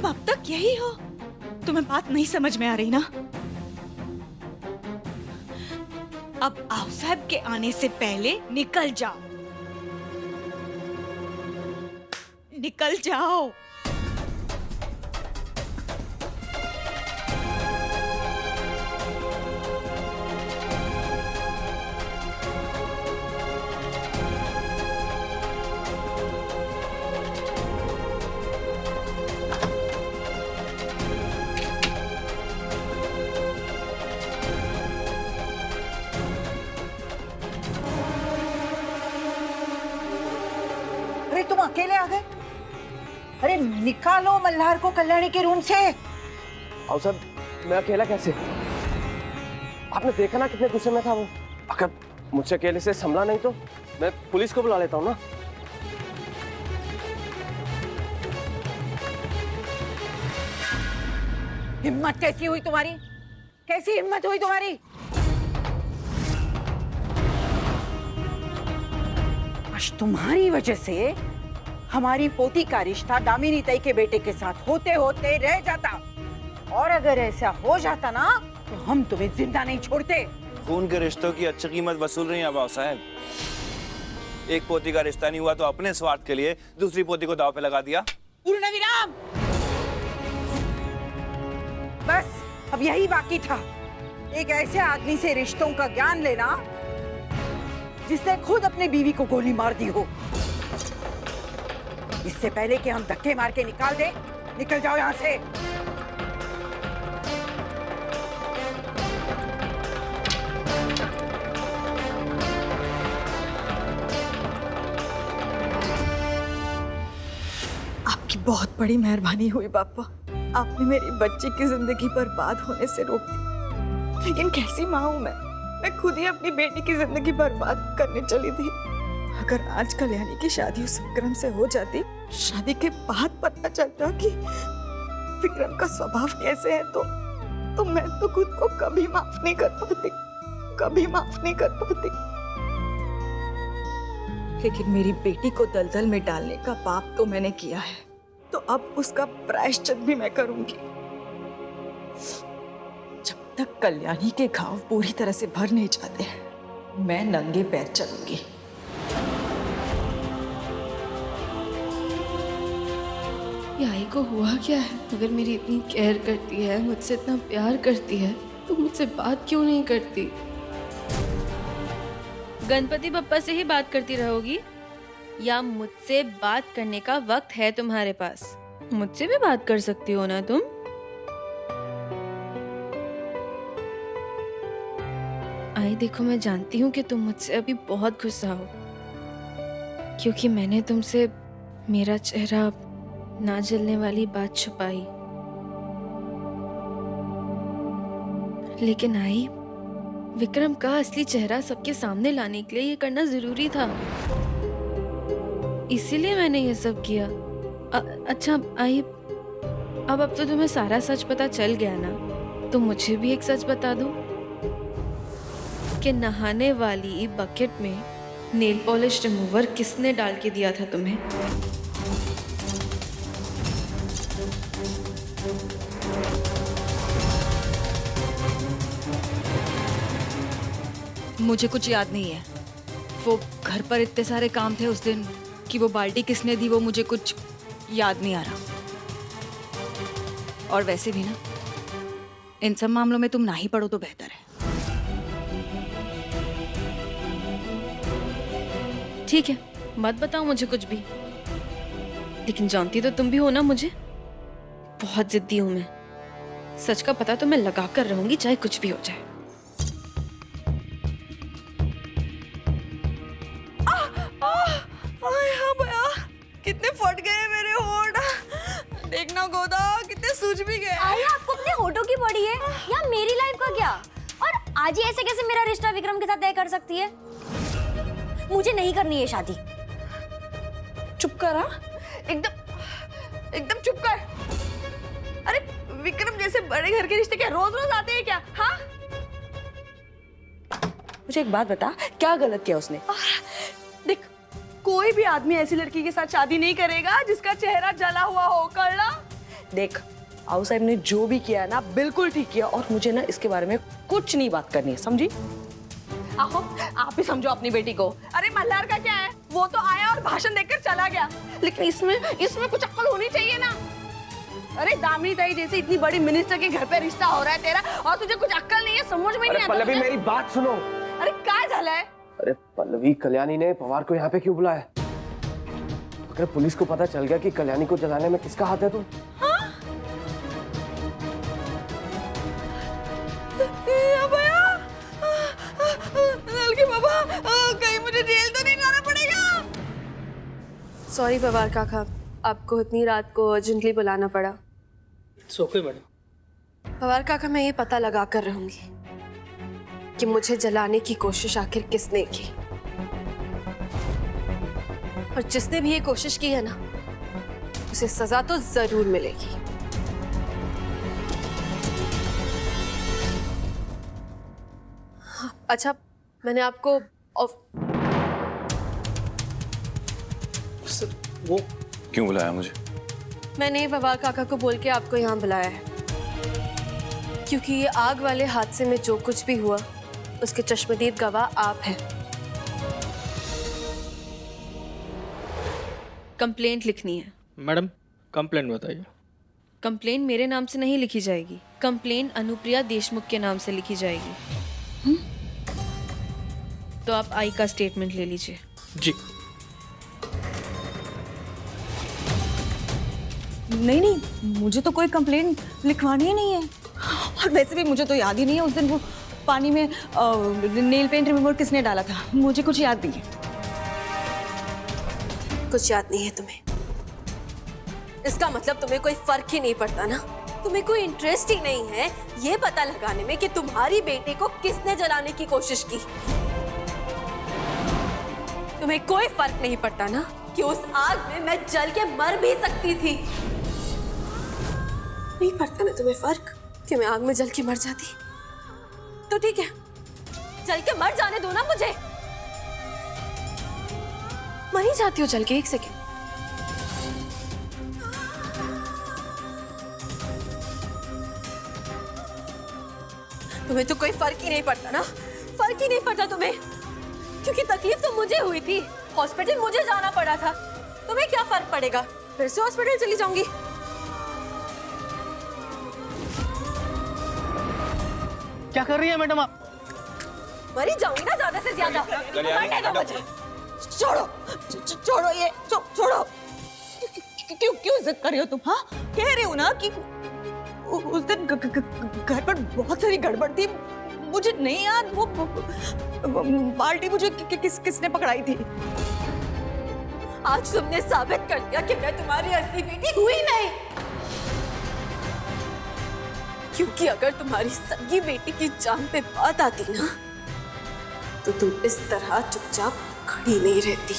अब तक यही हो? तुम्हें बात नहीं समझ में आ रही ना? अब आओ साहब के आने से पहले निकल जाओ, निकल जाओ। अरे तुम अकेले आ गए? अरे निकालो मल्हार को कल्याणी के रूम से। आओ साहब, मैं अकेला कैसे? आपने देखा ना कितने गुस्से में था वो। अगर मुझसे अकेले से संभला नहीं तो मैं पुलिस को बुला लेता हूँ ना। हिम्मत कैसी हुई तुम्हारी? कैसी हिम्मत हुई तुम्हारी? आज तुम्हारी वजह से हमारी पोती का रिश्ता दामिनी ताई के बेटे के साथ होते होते रह जाता, और अगर ऐसा हो जाता ना तो हम तुम्हें जिंदा नहीं छोड़ते। खून के रिश्तों की अच्छी कीमत वसूल रही हैं बाबू साहब। एक पोती का रिश्ता नहीं हुआ तो अपने स्वार्थ के लिए दूसरी पोती को दांव पे लगा दिया। पूर्ण विराम। बस अब यही बाकी था, एक ऐसे आदमी से रिश्तों का ज्ञान लेना जिसने खुद अपनी बीवी को गोली मार दी हो। इससे पहले कि हम धक्के मार के निकाल दे, निकल जाओ यहाँ से। आपकी बहुत बड़ी मेहरबानी हुई पापा। आपने मेरी बच्ची की जिंदगी बर्बाद होने से रोक दी। लेकिन कैसी माँ हूँ मैं खुद ही अपनी बेटी की जिंदगी बर्बाद करने चली थी। अगर आज कल्याणी की शादी उस विक्रम से हो जाती, शादी के बाद पता चलता कि विक्रम का स्वभाव कैसे है, तो मैं तो खुद को कभी माफ नहीं कर पाती, कभी माफ नहीं कर पाती। लेकिन मेरी बेटी को दलदल में डालने का पाप तो मैंने किया है, तो अब उसका प्रायश्चित भी मैं करूंगी। जब तक कल्याणी के घाव पूरी तरह से भर नहीं जाते, मैं नंगे पैर चलूंगी। याई को हुआ क्या है? अगर मेरी इतनी केयर करती है, मुझसे इतना प्यार करती है, तो मुझसे बात क्यों नहीं करती? गणपति बप्पा से ही बात करती रहोगी या मुझसे बात करने का वक्त है तुम्हारे पास? मुझसे भी बात कर सकती हो ना तुम। आई देखो, मैं जानती हूँ कि तुम मुझसे अभी बहुत गुस्सा हो, क्योंकि मैंने तुमसे मेरा चेहरा ना जलने वाली बात छुपाई। लेकिन आई, विक्रम का असली चेहरा सबके सामने लाने के लिए ये करना जरूरी था, इसीलिए मैंने ये सब किया। अच्छा आई, अब तो तुम्हें सारा सच पता चल गया ना, तो मुझे भी एक सच बता दो कि नहाने वाली बकेट में नेल पॉलिश रिमूवर किसने डाल के दिया था तुम्हें? मुझे कुछ याद नहीं है। वो घर पर इतने सारे काम थे उस दिन कि वो बाल्टी किसने दी वो मुझे कुछ याद नहीं आ रहा। और वैसे भी ना, इन सब मामलों में तुम ना ही पढ़ो तो बेहतर है। ठीक है, मत बताओ मुझे कुछ भी, लेकिन जानती तो तुम भी हो ना मुझे, बहुत जिद्दी हूं मैं। सच का पता तो मैं लगा कर रहूंगी, चाहे कुछ भी हो जाए। कितने फट गए मेरे होठ। देखना गोदा, कितने सूज भी गए। आई, आपको अपने होठों की पड़ी है या मेरी लाइफ का क्या? और आज ही ऐसे कैसे मेरा रिश्ता विक्रम के साथ तय कर सकती है? मुझे नहीं करनी है शादी। चुप कर। हाँ, एकदम चुप कर। अरे विक्रम जैसे बड़े घर के रिश्ते क्या रोज रोज आते हैं क्या? हाँ, मुझे एक बात बता, क्या गलत किया उसने? देख, कोई भी आदमी ऐसी लड़की के साथ शादी नहीं करेगा जिसका चेहरा जला हुआ हो, करना देख आओ साहब ने जो भी किया है ना बिल्कुल ठीक किया, और मुझे ना इसके बारे में कुछ नहीं बात करनी है, समझी? आओ आप ही समझो अपनी बेटी को। अरे मल्हार का क्या है, वो तो आया और भाषण देकर चला गया, लेकिन इसमें कुछ अक्ल होनी चाहिए ना। अरे दामिनी ताई जैसे इतनी बड़ी मिनिस्टर के घर पे रिश्ता हो रहा है तेरा, और तुझे कुछ अक्ल नहीं है, समझ में नहीं आता। पल्लवी मेरी बात सुनो। अरे क्या झाला है? अरे पल्लवी, कल्याणी ने पवार को यहाँ पे क्यों बुलाया? अगर पुलिस को पता चल गया कि कल्याणी को जलाने में किसका हाथ है तो? बाबा कहीं मुझे जेल तो नहीं जाना पड़ेगा। सॉरी पवार काका, आपको इतनी रात को अर्जेंटली बुलाना पड़ा। Okay madam. पवार काका, मैं ये पता लगा कर रहूंगी कि मुझे जलाने की कोशिश आखिर किसने की, और जिसने भी ये कोशिश की है ना, उसे सजा तो जरूर मिलेगी। अच्छा, मैंने आपको वो क्यों बुलाया मुझे? मैंने पवार काका को बोल के आपको यहाँ बुलाया है, क्योंकि ये आग वाले हादसे में जो कुछ भी हुआ उसके चश्मदीद गवाह आप हैं। कंप्लेंट लिखनी है। मैडम कंप्लेंट बताइए। कंप्लेंट मेरे नाम से नहीं लिखी जाएगी, कंप्लेंट अनुप्रिया देशमुख के नाम से लिखी जाएगी। तो आप आई का स्टेटमेंट ले लीजिए। जी। नहीं, मुझे तो कोई कंप्लेंट लिखवानी ही नहीं है, और वैसे भी मुझे तो याद ही नहीं है उस दिन वो पानी में नेल पेंट रिमूवर किसने डाला था, मुझे कुछ याद नहीं है। कुछ याद नहीं है तुम्हें? इसका मतलब तुम्हें कोई फर्क ही नहीं पड़ता ना, तुम्हें कोई इंटरेस्ट ही नहीं है ये पता लगाने में कि तुम्हारी बेटे को किसने जलाने की कोशिश की। तुम्हें कोई फर्क नहीं पड़ता ना कि उस आग में मैं जल के मर भी सकती थी। नहीं पड़ता ना तुम्हें फर्क कि मैं आग में जल के मर जाती? तो ठीक है, जल के मर जाने दो ना मुझे। मर ही जाती हो जल के, एक सेकेंड। तुम्हें तो कोई फर्क ही नहीं पड़ता ना, फर्क ही नहीं पड़ता तुम्हें, क्योंकि तकलीफ तो मुझे हुई थी, हॉस्पिटल मुझे जाना पड़ा था। तुम्हें क्या फर्क पड़ेगा, फिर से हॉस्पिटल चली जाऊंगी। क्या कर रही है मैडम आप? मरी जाऊंगी ना ज्यादा से ज्यादा। मरने दो मुझे। छोड़ो ये, छोड़ो। क्यों जिद कर रही हो तुम? हाँ, कह रही हो ना कि उस दिन घर पर बहुत सारी गड़बड़ थी, मुझे नहीं याद वो बाल्टी मुझे किसने पकड़ाई थी। आज तुमने साबित कर दिया कि मैं तुम्हारी असली बेटी हुई नहीं, क्योंकि अगर तुम्हारी सगी बेटी की जान पे बात आती ना, तो तुम इस तरह चुपचाप खड़ी नहीं रहती।